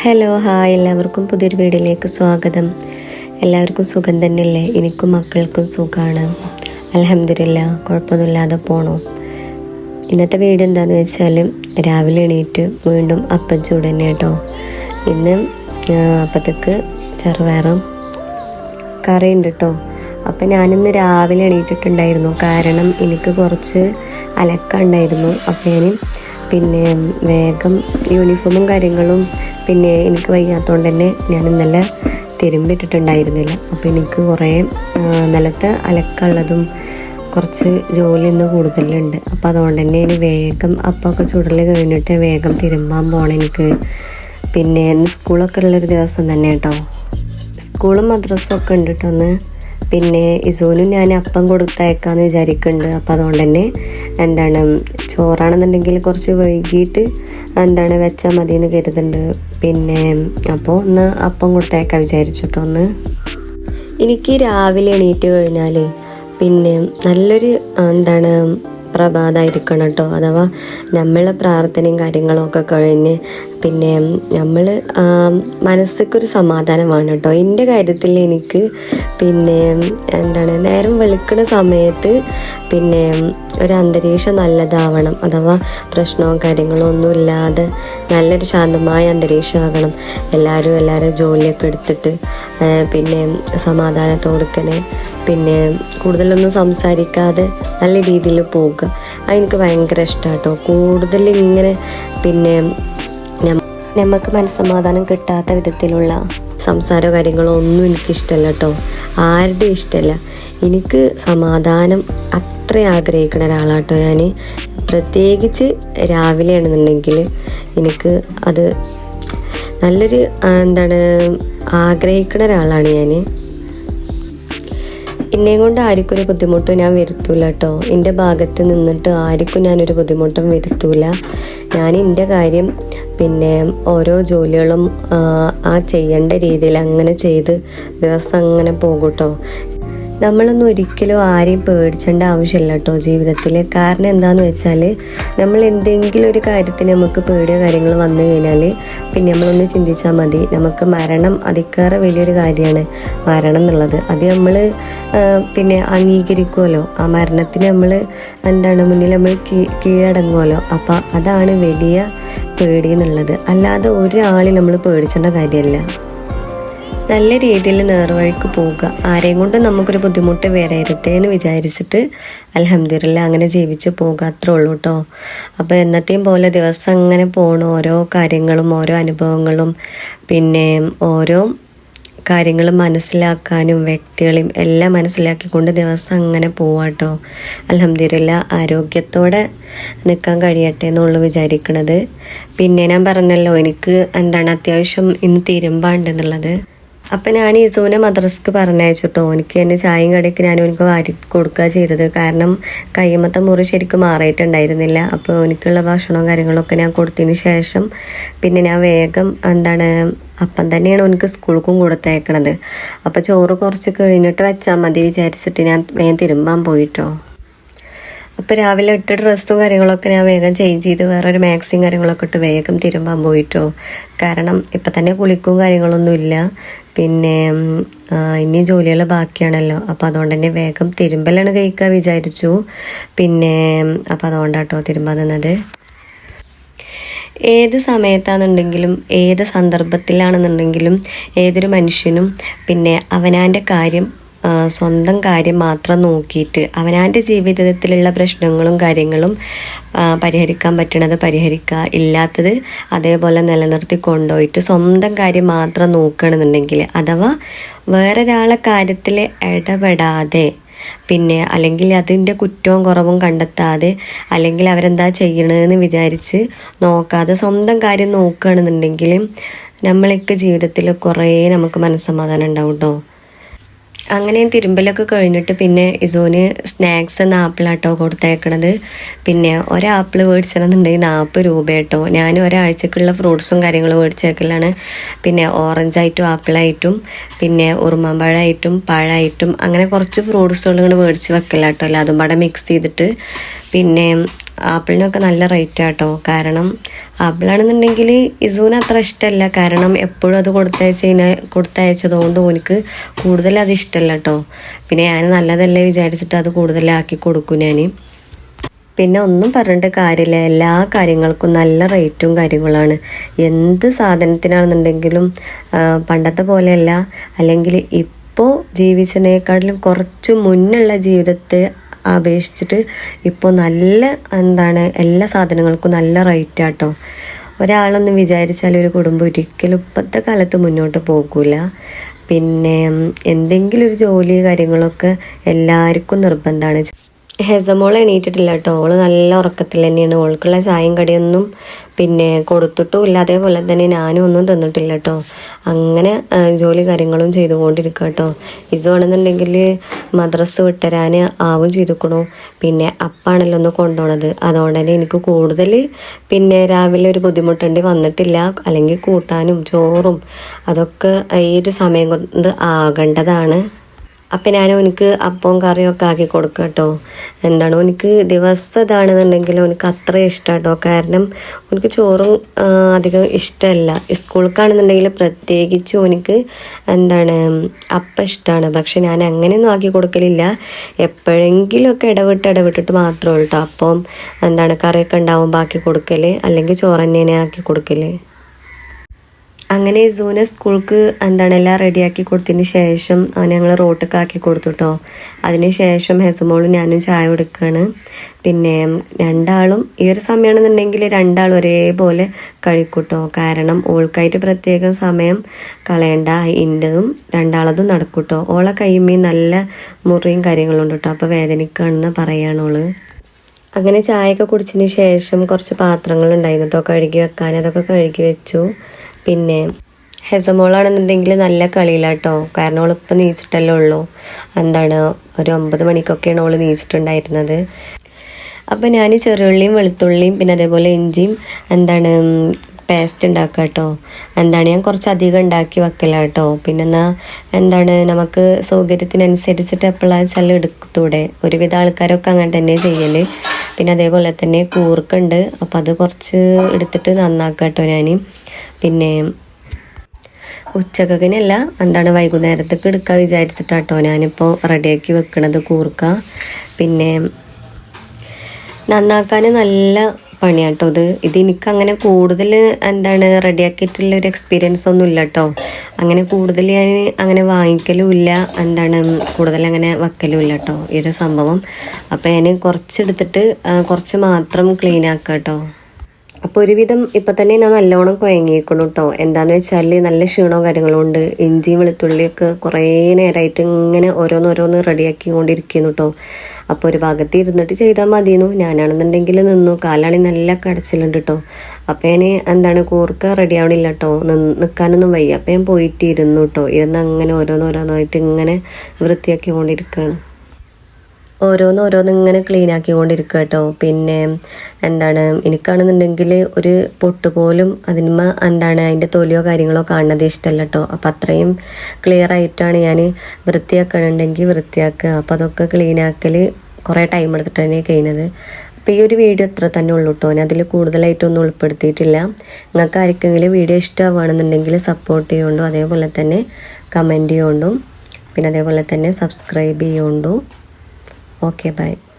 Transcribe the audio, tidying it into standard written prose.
Hello hi, എല്ലാവർക്കും പുതിയൊരു വീഡിയോയിലേക്ക് സ്വാഗതം. എല്ലാവർക്കും സുഖം തന്നെയല്ലേ? എനിക്കും മക്കൾക്കും സുഖമാണ്, അൽഹംദുലില്ലാ, കുഴപ്പമൊന്നുമില്ലാതെ പോണു. ഇന്നത്തെ വീഡിയോ എന്താണെന്ന് വെച്ചാൽ രാവിലെ എണീറ്റ് വീണ്ടും അപ്പം ചൂട് തന്നെ കേട്ടോ. ഇന്ന് അപ്പത്തേക്ക് ചെറുപയറും കറിയുണ്ട് കേട്ടോ. അപ്പം ഞാനിന്ന് രാവിലെ എണീറ്റിട്ടുണ്ടായിരുന്നു, കാരണം എനിക്ക് കുറച്ച് അലക്കുണ്ടായിരുന്നു. അപ്പം ഞാൻ വേഗം യൂണിഫോമും കാര്യങ്ങളും എനിക്ക് വയ്യാത്തതുകൊണ്ട് തന്നെ ഞാൻ ഇന്നലെ തിരുമ്പിട്ടിട്ടുണ്ടായിരുന്നില്ല. അപ്പോൾ എനിക്ക് കുറേ നിലത്ത് അലക്കുള്ളതും കുറച്ച് ജോലി ഇന്ന് കൂടുതലുണ്ട്. അപ്പോൾ അതുകൊണ്ട് തന്നെ ഇനി വേഗം അപ്പമൊക്കെ ചുടൽ കഴിഞ്ഞിട്ട് വേഗം തിരുമ്പാൻ പോകണം എനിക്ക്. ഇന്ന് സ്കൂളൊക്കെ ഉള്ളൊരു ദിവസം തന്നെ കേട്ടോ. സ്കൂളും മദ്രസും ഒക്കെ ഉണ്ട് കേട്ടോ ഒന്ന്. ഇസോനും ഞാൻ അപ്പം കൊടുത്തയക്കാമെന്ന് വിചാരിക്കുന്നുണ്ട്. അപ്പോൾ അതുകൊണ്ട് തന്നെ ചോറാണെന്നുണ്ടെങ്കിൽ കുറച്ച് വൈകിട്ട് വെച്ചാൽ മതി എന്ന് കരുതുന്നുണ്ട്. അപ്പോൾ ഒന്ന് അപ്പം കൊടുത്തയക്കാൻ വിചാരിച്ചിട്ടോ ഒന്ന്. എനിക്ക് രാവിലെ എണീറ്റ് കഴിഞ്ഞാൽ നല്ലൊരു പ്രഭാതമായിരിക്കണം കേട്ടോ. അഥവാ നമ്മളെ പ്രാർത്ഥനയും കാര്യങ്ങളൊക്കെ കഴിഞ്ഞ് നമ്മൾ മനസ്സൊക്കൊരു സമാധാനമാണ് കേട്ടോ. എൻ്റെ കാര്യത്തിൽ എനിക്ക് നേരം വെളുക്കുന്ന സമയത്ത് ഒരു അന്തരീക്ഷം നല്ലതാവണം. അഥവാ പ്രശ്നവും കാര്യങ്ങളോ ഒന്നുമില്ലാതെ നല്ലൊരു ശാന്തമായ അന്തരീക്ഷമാകണം. എല്ലാവരും ജോലിയൊക്കെ എടുത്തിട്ട് സമാധാനത്തോടെ കൂടുതലൊന്നും സംസാരിക്കാതെ നല്ല രീതിയിൽ പോവുക. അതെനിക്ക് ഭയങ്കര ഇഷ്ടമാണ് കേട്ടോ. കൂടുതൽ ഇങ്ങനെ നമുക്ക് മനസ്സമാധാനം കിട്ടാത്ത വിധത്തിലുള്ള സംസാരമോ കാര്യങ്ങളോ ഒന്നും എനിക്കിഷ്ടമല്ല കേട്ടോ. ആരുടെ ഇഷ്ടമല്ല. എനിക്ക് സമാധാനം അത്ര ആഗ്രഹിക്കുന്ന ഒരാളാട്ടോ ഞാൻ. പ്രത്യേകിച്ച് രാവിലെ ആണെന്നുണ്ടെങ്കിൽ എനിക്ക് അത് നല്ലൊരു ആഗ്രഹിക്കുന്ന ഒരാളാണ് ഞാൻ. എന്നെയും കൊണ്ട് ആർക്കും ഒരു ബുദ്ധിമുട്ടും ഞാൻ വരുത്തൂല കേട്ടോ. എൻ്റെ ഭാഗത്ത് നിന്നിട്ട് ആർക്കും ഞാനൊരു ബുദ്ധിമുട്ടും വരുത്തൂല. ഞാൻ എൻ്റെ കാര്യം ഓരോ ജോലികളും ചെയ്യേണ്ട രീതിയിൽ അങ്ങനെ ചെയ്ത് ദിവസം അങ്ങനെ പോകും കേട്ടോ. നമ്മളൊന്നും ഒരിക്കലും ആരെയും പേടിച്ചേണ്ട ആവശ്യമില്ല കേട്ടോ ജീവിതത്തിൽ. കാരണം എന്താണെന്ന് വെച്ചാൽ നമ്മൾ എന്തെങ്കിലും ഒരു കാര്യത്തിന് നമുക്ക് പേടിയോ കാര്യങ്ങൾ വന്നു കഴിഞ്ഞാൽ നമ്മളൊന്ന് ചിന്തിച്ചാൽ മതി. നമുക്ക് മരണം അതിക്കേറെ വലിയൊരു കാര്യമാണ് മരണം എന്നുള്ളത്. അത് നമ്മൾ അംഗീകരിക്കുമല്ലോ. ആ മരണത്തിന് നമ്മൾ മുന്നിൽ നമ്മൾ കീഴടങ്ങുമല്ലോ. അപ്പം അതാണ് വലിയ പേടി എന്നുള്ളത്. അല്ലാതെ ഒരാളെയും നമ്മൾ പേടിച്ചേണ്ട കാര്യമല്ല. നല്ല രീതിയിൽ നേർവഴിക്ക് പോവുക. ആരെയും കൊണ്ട് നമുക്കൊരു ബുദ്ധിമുട്ട് വരരുതേ എന്ന് വിചാരിച്ചിട്ട് അൽഹംദുലില്ലാ അങ്ങനെ ജീവിച്ച് പോകുക, അത്രേ ഉള്ളൂ കേട്ടോ. അപ്പോൾ എന്നത്തെയും പോലെ ദിവസം അങ്ങനെ പോകണം. ഓരോ കാര്യങ്ങളും ഓരോ അനുഭവങ്ങളും ഓരോ കാര്യങ്ങളും മനസ്സിലാക്കാനും വ്യക്തികളെയും എല്ലാം മനസ്സിലാക്കിക്കൊണ്ട് ദിവസം അങ്ങനെ പോവാട്ടോ. അൽഹംദുലില്ലാ ആരോഗ്യത്തോടെ നിൽക്കാൻ കഴിയട്ടെ എന്നുള്ളൂ വിചാരിക്കണത്. ഞാൻ പറഞ്ഞല്ലോ എനിക്ക് അത്യാവശ്യം ഇന്ന് തിരുമ്പാണ്ടെന്നുള്ളത്. അപ്പം ഞാൻ ഇസൂനെ മദ്രസക്ക് പറഞ്ഞയച്ചിട്ടോ. എനിക്ക് തന്നെ ചായയും കടിയൊക്കെ ഞാൻ എനിക്ക് വാരി കൊടുക്കുക ചെയ്തത്. കാരണം കയ്യുമ്മത്തെ മുറി ശരിക്കും മാറിയിട്ടുണ്ടായിരുന്നില്ല. അപ്പോൾ എനിക്കുള്ള ഭക്ഷണവും കാര്യങ്ങളൊക്കെ ഞാൻ കൊടുത്തതിന് ശേഷം ഞാൻ വേഗം അപ്പം തന്നെയാണ് എനിക്ക് സ്കൂൾക്കും കൊടുത്തയക്കണത്. അപ്പോൾ ചോറ് കുറച്ച് കഴിഞ്ഞിട്ട് വെച്ചാൽ മതി വിചാരിച്ചിട്ട് ഞാൻ വേഗം തിരുമ്പാൻ പോയിട്ടോ. അപ്പോൾ രാവിലെ ഇട്ട് ഡ്രസ്സും കാര്യങ്ങളൊക്കെ ഞാൻ വേഗം ചേഞ്ച് ചെയ്ത് വേറൊരു മാക്സിയും കാര്യങ്ങളൊക്കെ ഇട്ട് വേഗം തിരുമ്പാൻ പോയിട്ടോ. കാരണം ഇപ്പം തന്നെ കുളിക്കും കാര്യങ്ങളൊന്നുമില്ല. ഇനി ജോലികൾ ബാക്കിയാണല്ലോ. അപ്പോൾ അതുകൊണ്ട് തന്നെ വേഗം തിരുമ്പലാണ് കഴിക്കാൻ വിചാരിച്ചു. അപ്പോൾ അതുകൊണ്ടാട്ടോ തിരുമ്പാൻ നിന്നത്. ഏത് സമയത്താണെന്നുണ്ടെങ്കിലും ഏത് സന്ദർഭത്തിലാണെന്നുണ്ടെങ്കിലും ഏതൊരു മനുഷ്യനും അവനാൻ്റെ കാര്യം സ്വന്തം കാര്യം മാത്രം നോക്കിയിട്ട് അവനാൻ്റെ ജീവിതത്തിലുള്ള പ്രശ്നങ്ങളും കാര്യങ്ങളും പരിഹരിക്കാൻ പറ്റണത് പരിഹരിക്കുക, ഇല്ലാത്തത് അതേപോലെ നിലനിർത്തി കൊണ്ടുപോയിട്ട് സ്വന്തം കാര്യം മാത്രം നോക്കുകയാണെന്നുണ്ടെങ്കിൽ, അഥവാ വേറൊരാളെ കാര്യത്തിൽ ഇടപെടാതെ അല്ലെങ്കിൽ അതിൻ്റെ കുറ്റവും കുറവും കണ്ടെത്താതെ അല്ലെങ്കിൽ അവരെന്താ ചെയ്യണമെന്ന് വിചാരിച്ച് നോക്കാതെ സ്വന്തം കാര്യം നോക്കുകയാണെന്നുണ്ടെങ്കിൽ നമ്മളൊക്കെ ജീവിതത്തിൽ കുറേ നമുക്ക് മനസ്സമാധാനം ഉണ്ടാവും കേട്ടോ. അങ്ങനെ തിരുമ്പലൊക്കെ കഴിഞ്ഞിട്ട് ഇസോന് സ്നാക്സ് എന്ന ആപ്പിളാട്ടോ കൊടുത്തയക്കണത്. ഒരാപ്പിൾ മേടിച്ചണമെന്നുണ്ടെങ്കിൽ 40 രൂപ കേട്ടോ. ഞാൻ ഒരാഴ്ചക്കുള്ള ഫ്രൂട്ട്സും കാര്യങ്ങളും മേടിച്ചേക്കലാണ്. ഓറഞ്ചായിട്ടും ആപ്പിളായിട്ടും ഉറുമാമ്പഴമായിട്ടും പഴമായിട്ടും അങ്ങനെ കുറച്ച് ഫ്രൂട്ട്സുകൾ ഇങ്ങനെ മേടിച്ച് വെക്കലാട്ടോ. അല്ല അതും പാടെ മിക്സ് ചെയ്തിട്ട് ആപ്പിളിനൊക്കെ നല്ല റേറ്റ് ആട്ടോ. കാരണം ആപ്പിളാണെന്നുണ്ടെങ്കിൽ ഇസൂന് അത്ര ഇഷ്ടമല്ല, കാരണം എപ്പോഴും അത് കൊടുത്തയച്ചതുകൊണ്ട് ഓനിക്ക് കൂടുതൽ അത് ഇഷ്ടമല്ല കേട്ടോ. പിന്നെ ഞാൻ നല്ലതല്ലേ വിചാരിച്ചിട്ട് അത് കൂടുതലാക്കി കൊടുക്കും ഞാൻ. പിന്നെ ഒന്നും പറഞ്ഞിട്ട് കാര്യമില്ല, എല്ലാ കാര്യങ്ങൾക്കും നല്ല റേറ്റും കാര്യങ്ങളാണ്. എന്ത് സാധനത്തിനാണെന്നുണ്ടെങ്കിലും പണ്ടത്തെ പോലെയല്ല, അല്ലെങ്കിൽ ഇപ്പോൾ ജീവിച്ചതിനേക്കാട്ടിലും കുറച്ച് മുന്നുള്ള ജീവിതത്തെ അപേക്ഷിച്ചിട്ട് ഇപ്പോൾ നല്ല എല്ലാ സാധനങ്ങൾക്കും നല്ല റേറ്റാട്ടോ. ഒരാളൊന്നും വിചാരിച്ചാൽ ഒരു കുടുംബം ഒരിക്കലും ഇപ്പോഴത്തെ കാലത്ത് മുന്നോട്ട് പോകില്ല. പിന്നെ എന്തെങ്കിലും ഒരു ജോലി കാര്യങ്ങളൊക്കെ എല്ലാവർക്കും നിർബന്ധമാണ്. ഹെസമോൾ എണീറ്റിട്ടില്ല കേട്ടോ. ഓള് നല്ല ഉറക്കത്തിൽ തന്നെയാണ്. ഓൾക്കുള്ള ചായയും കടിയൊന്നും പിന്നെ കൊടുത്തിട്ടുമില്ല. അതേപോലെ തന്നെ ഞാനും ഒന്നും തന്നിട്ടില്ല കേട്ടോ. അങ്ങനെ ജോലി കാര്യങ്ങളും ചെയ്തുകൊണ്ടിരിക്കുക കേട്ടോ. ഇതുവാണെന്നുണ്ടെങ്കിൽ മദ്രസ് വിട്ടരാൻ ആവും ചെയ്തിക്കണു. പിന്നെ അപ്പാണല്ലോ ഒന്ന് കൊണ്ടുപോണത്. അതുകൊണ്ട് തന്നെ എനിക്ക് കൂടുതൽ പിന്നെ രാവിലെ ഒരു ബുദ്ധിമുട്ടേണ്ടി വന്നിട്ടില്ല. അല്ലെങ്കിൽ കൂട്ടാനും ചോറും അതൊക്കെ ഈ ഒരു സമയം കൊണ്ട് ആകേണ്ടതാണ്. അപ്പം ഞാൻ എനിക്ക് അപ്പവും കറിയൊക്കെ ആക്കി കൊടുക്കുക കേട്ടോ. എനിക്ക് ദിവസം ഇതാണെന്നുണ്ടെങ്കിൽ എനിക്ക് അത്ര ഇഷ്ടം കേട്ടോ. കാരണം എനിക്ക് ചോറും അധികം ഇഷ്ടമല്ല. സ്കൂളിലേക്കാണെന്നുണ്ടെങ്കിൽ പ്രത്യേകിച്ചും എനിക്ക് അപ്പം ഇഷ്ടമാണ്. പക്ഷെ ഞാൻ അങ്ങനെയൊന്നും ആക്കി കൊടുക്കലില്ല. എപ്പോഴെങ്കിലുമൊക്കെ ഇടവിട്ടിട്ട് മാത്രമേ ഉള്ളൂ കേട്ടോ. അപ്പം കറിയൊക്കെ ഉണ്ടാവുമ്പോൾ ആക്കി കൊടുക്കൽ, അല്ലെങ്കിൽ ചോറ് തന്നെയാണ് ആക്കി കൊടുക്കൽ. അങ്ങനെ സൂനെ സ്കൂൾക്ക് എല്ലാം റെഡിയാക്കി കൊടുത്തതിന് ശേഷം ഞങ്ങൾ റോട്ടിലേക്ക് ആക്കി കൊടുത്തു കേട്ടോ. അതിന് ശേഷം ഹെസുമോളും ഞാനും ചായ കൊടുക്കുകയാണ്. പിന്നെ രണ്ടാളും ഈ ഒരു സമയമാണെന്നുണ്ടെങ്കിൽ രണ്ടാളും ഒരേപോലെ കഴിക്കൂട്ടോ. കാരണം ഓൾക്കായിട്ട് പ്രത്യേകം സമയം കളയണ്ട, ഇൻ്റെതും രണ്ടാളതും നടക്കൂട്ടോ. ഓളെ കയ്യുമ്മേ നല്ല മുറിയും കാര്യങ്ങളുണ്ട് കേട്ടോ. അപ്പോൾ വേദനിക്കുകയാണെന്ന് പറയാണോള്. അങ്ങനെ ചായയൊക്കെ കുടിച്ചതിന് ശേഷം കുറച്ച് പാത്രങ്ങൾ ഉണ്ടായിരുന്നു കേട്ടോ കഴുകി വെക്കാൻ. അതൊക്കെ കഴുകി വെച്ചു. പിന്നെ ഹെസമോളാണെന്നുണ്ടെങ്കിൽ നല്ല കളിയിലാട്ടോ. കാരണം അവളിപ്പോൾ നീച്ചിട്ടല്ലേ ഉള്ളൂ. ഒരു 9 മണിക്കൊക്കെയാണ് അവൾ നീച്ചിട്ടുണ്ടായിരുന്നത്. അപ്പം ഞാൻ ചെറുള്ളിയും വെളുത്തുള്ളിയും പിന്നെ അതേപോലെ ഇഞ്ചിയും പേസ്റ്റ് ഉണ്ടാക്കുക കേട്ടോ. ഞാൻ കുറച്ച് അധികം ഉണ്ടാക്കി വെക്കല കേട്ടോ. പിന്നെ നമുക്ക് സൗകര്യത്തിനനുസരിച്ചിട്ട് എപ്പോഴാണ് വെച്ചാൽ എടുത്തൂടെ. ഒരുവിധ ആൾക്കാരൊക്കെ അങ്ങനെ തന്നെ ചെയ്യൽ. പിന്നെ അതേപോലെ തന്നെ കൂർക്കുണ്ട്. അപ്പം അത് കുറച്ച് എടുത്തിട്ട് നന്നാക്കുക കേട്ടോ ഞാൻ. പിന്നെ ഉച്ചക്കനല്ല വൈകുന്നേരത്തേക്ക് എടുക്കാൻ വിചാരിച്ചിട്ടാട്ടോ ഞാനിപ്പോൾ റെഡിയാക്കി വെക്കണത് കൂർക്ക. പിന്നെ നന്നാക്കാൻ നല്ല പണിയാട്ടോ ഇത് എനിക്കങ്ങനെ കൂടുതൽ റെഡിയാക്കിയിട്ടുള്ള ഒരു എക്സ്പീരിയൻസ് ഒന്നും ഇല്ല കേട്ടോ. അങ്ങനെ കൂടുതൽ ഞാൻ അങ്ങനെ വാങ്ങിക്കലും ഇല്ല, കൂടുതൽ അങ്ങനെ വെക്കലും ഇല്ല കേട്ടോ ഈ ഒരു സംഭവം. അപ്പോൾ ഞാൻ കുറച്ചെടുത്തിട്ട് കുറച്ച് മാത്രം ക്ലീൻ ആക്കുക കേട്ടോ. അപ്പോൾ ഒരുവിധം ഇപ്പം തന്നെ ഞാൻ നല്ലോണം കുഴങ്ങിയിരിക്കണം കേട്ടോ. എന്താണെന്ന് വെച്ചാൽ നല്ല ക്ഷീണവും കാര്യങ്ങളും ഉണ്ട്. ഇഞ്ചിയും വെളുത്തുള്ളിയൊക്കെ കുറേ നേരമായിട്ട് ഇങ്ങനെ ഓരോന്ന് റെഡിയാക്കി കൊണ്ടിരിക്കുന്നു കേട്ടോ. അപ്പോൾ ഒരു ഭാഗത്ത് ഇരുന്നിട്ട് ചെയ്താൽ മതിയെന്നു. ഞാനാണെന്നുണ്ടെങ്കിൽ നിന്നു. കാലാണെങ്കിൽ നല്ല കടച്ചിലുണ്ട് കേട്ടോ. അപ്പോൾ ഞാൻ കൂർക്ക റെഡി ആവണില്ല കേട്ടോ. നിൽക്കാനൊന്നും വയ്യ. അപ്പോൾ ഞാൻ പോയിട്ട് ഇരുന്നു കേട്ടോ. ഇരുന്ന് അങ്ങനെ ഓരോന്നായിട്ട് ഇങ്ങനെ വൃത്തിയാക്കി കൊണ്ടിരിക്കുകയാണ്. ഓരോന്ന് ഇങ്ങനെ ക്ലീൻ ആക്കിക്കൊണ്ടിരിക്കുക കേട്ടോ. പിന്നെ എനിക്കാണെന്നുണ്ടെങ്കിൽ ഒരു പൊട്ട് പോലും അതിൻ്റെ തൊലിയോ കാര്യങ്ങളോ കാണുന്നത് ഇഷ്ടമല്ല കേട്ടോ. അപ്പം അത്രയും ക്ലിയർ ആയിട്ടാണ് ഞാൻ വൃത്തിയാക്കണമെങ്കിൽ വൃത്തിയാക്കുക. അപ്പോൾ അതൊക്കെ ക്ലീൻ ആക്കൽ കുറേ ടൈം എടുത്തിട്ടാണ് കഴിയുന്നത്. അപ്പോൾ ഈ ഒരു വീഡിയോ ഇത്ര തന്നെ ഉള്ളൂ കേട്ടോ. ഞാൻ അതിൽ കൂടുതലായിട്ടൊന്നും ഉൾപ്പെടുത്തിയിട്ടില്ല. നിങ്ങൾക്ക് ആർക്കെങ്കിലും വീഡിയോ ഇഷ്ടമാണെന്നുണ്ടെങ്കിൽ സപ്പോർട്ട് ചെയ്യുകൊണ്ടും അതേപോലെ തന്നെ കമൻറ്റ് ചെയ്യുകൊണ്ടും പിന്നെ അതേപോലെ തന്നെ സബ്സ്ക്രൈബ് ചെയ്യുകൊണ്ടും. Okay, bye.